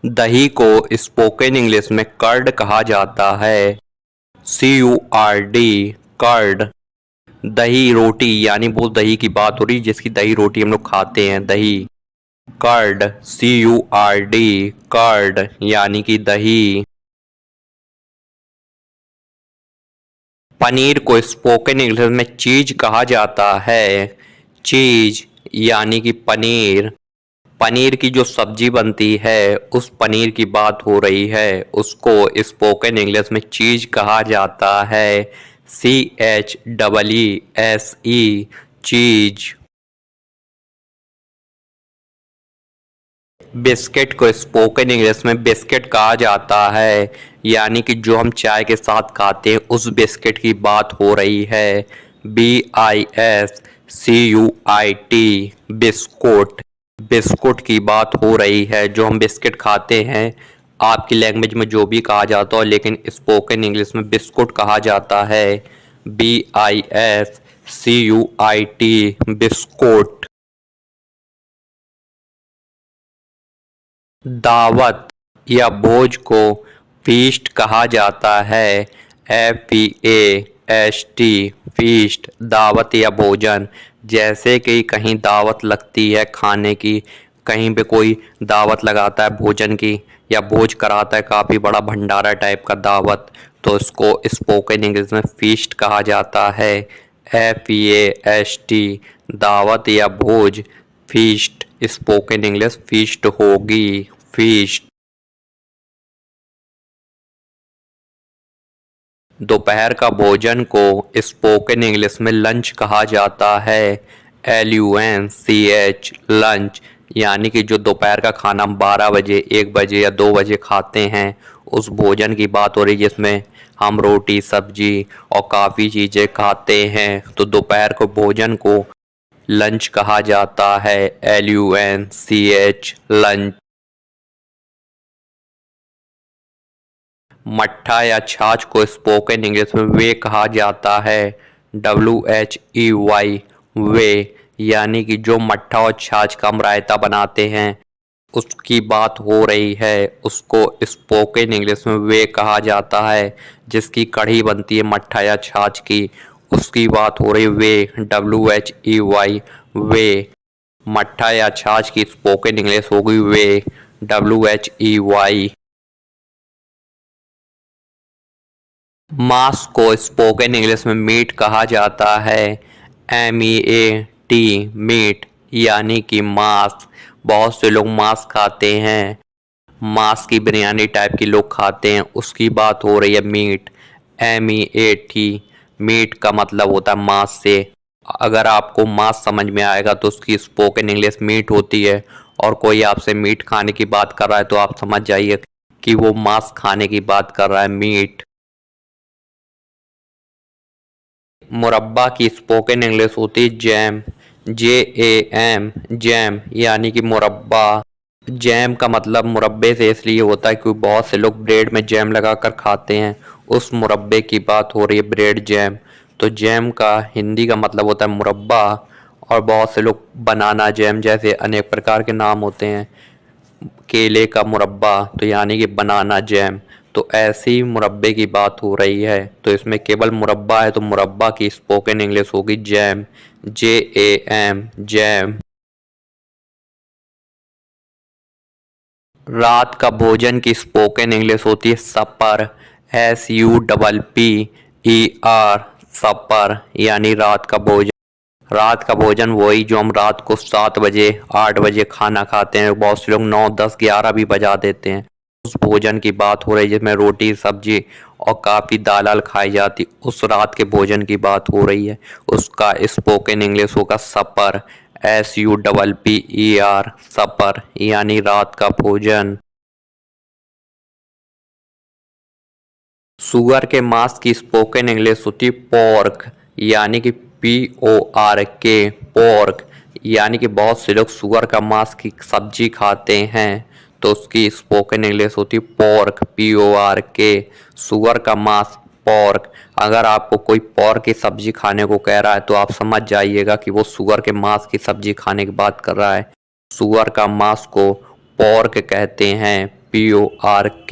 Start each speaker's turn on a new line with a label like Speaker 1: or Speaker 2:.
Speaker 1: दही को spoken English में कर्ड कहा जाता है। CURD, curd. दही रोटी यानी वो दही की बात हो रही है जिसकी दही रोटी हम लोग खाते हैं, दही। कर्ड, CURD, कर्ड यानी कि दही। पनीर को स्पोकन इंग्लिश में चीज कहा जाता है। चीज यानी कि पनीर। पनीर की जो सब्जी बनती है उस पनीर की बात हो रही है, उसको स्पोकन इंग्लिश में चीज कहा जाता है। CHEESE, चीज। बिस्किट को स्पोकन इंग्लिश में बिस्किट कहा जाता है, यानी कि जो हम चाय के साथ खाते हैं उस बिस्किट की बात हो रही है। BISCUIT, biscuit. बिस्कुट की बात हो रही है, जो हम बिस्किट खाते हैं। आपकी लैंग्वेज में जो भी कहा जाता हो लेकिन स्पोकन इंग्लिश में बिस्कुट कहा जाता है। BISCUIT, biscuit. दावत या भोज को फीस्ट कहा जाता है। FEAST, feast. दावत या भोजन, जैसे कि कहीं दावत लगती है खाने की, कहीं पे कोई दावत लगाता है भोजन की या भोज कराता है, काफ़ी बड़ा भंडारा टाइप का दावत, तो इसको स्पोकन इंग्लिश में फीस्ट कहा जाता है। FEAST, दावत या भोज। फीस्ट, स्पोकन इंग्लिश फीस्ट होगी, फीस्ट। दोपहर का भोजन को स्पोकन इंग्लिश में लंच कहा जाता है। LUNCH, lunch. यानी कि जो दोपहर का खाना हम 12 बजे, 1 बजे या 2 बजे खाते हैं उस भोजन की बात हो रही है, जिसमें हम रोटी, सब्जी और काफ़ी चीज़ें खाते हैं, तो दोपहर को भोजन को लंच कहा जाता है। LUNCH, lunch. मट्ठा या छाछ को स्पोकन इंग्लिश में वे कहा जाता है। WHEY, वे। यानी कि जो मट्ठा और छाछ का हम रायता बनाते हैं उसकी बात हो रही है, उसको स्पोकन इंग्लिश में वे कहा जाता है। जिसकी कढ़ी बनती है मट्ठा या छाछ की, उसकी बात हो रही है वे, WHEY, वे। मट्ठा या छाछ की स्पोकन इंग्लिश होगी वे, WHEY। मांस को स्पोकन इंग्लिश में मीट कहा जाता है। MEAT, meat. यानी कि मांस। बहुत से लोग मांस खाते हैं, मांस की बिरयानी टाइप की लोग खाते हैं, उसकी बात हो रही है मीट। MEAT, मीट का मतलब होता है मांस से। अगर आपको मांस समझ में आएगा तो उसकी स्पोकन इंग्लिश मीट होती है, और कोई आपसे मीट खाने की बात कर रहा है तो आप समझ जाइए कि वो मांस खाने की बात कर रहा है, मीट। मुरब्बा की स्पोकन इंग्लिश होती है जैम। JAM, jam. यानी कि मुरब्बा। जैम का मतलब मुरब्बे से इसलिए होता है क्योंकि बहुत से लोग ब्रेड में जैम लगाकर खाते हैं, उस मुरब्बे की बात हो रही है, ब्रेड जैम। तो जैम का हिंदी का मतलब होता है मुरब्बा। और बहुत से लोग बनाना जैम जैसे अनेक प्रकार के नाम होते हैं, केले का मुरब्बा, तो यानी कि बनाना जैम। तो ऐसी मुरब्बे की बात हो रही है, तो इसमें केवल मुरब्बा है तो मुरब्बा की स्पोकन इंग्लिश होगी जैम। JAM, jam. रात का भोजन की स्पोकन इंग्लिश होती है सपर। SUPPER, सपर। यानी रात का भोजन। रात का भोजन वही जो हम रात को 7 बजे, 8 बजे खाना खाते हैं, बहुत से लोग 9, 10, 11 भी बजा देते हैं, उस भोजन की बात हो रही है जिसमें रोटी, सब्जी और काफ़ी दाल आल खाई जाती, उस रात के भोजन की बात हो रही है। उसका स्पोकन इंग्लिश होगा सपर। SUPPER, सपर। यानी रात का भोजन। सुअर के मांस की स्पोकन इंग्लिश होती है पोर्क। यानी कि PORK, पोर्क। यानी कि बहुत से लोग सुअर का मांस की सब्जी खाते हैं, तो उसकी स्पोकन इंग्लिश होती है पोर्क, PORK। सुअर का मांस, पोर्क। अगर आपको कोई पोर्क की सब्जी खाने को कह रहा है तो आप समझ जाइएगा कि वो सुअर के मांस की सब्जी खाने की बात कर रहा है। सुअर का मांस को पोर्क कहते हैं, PORK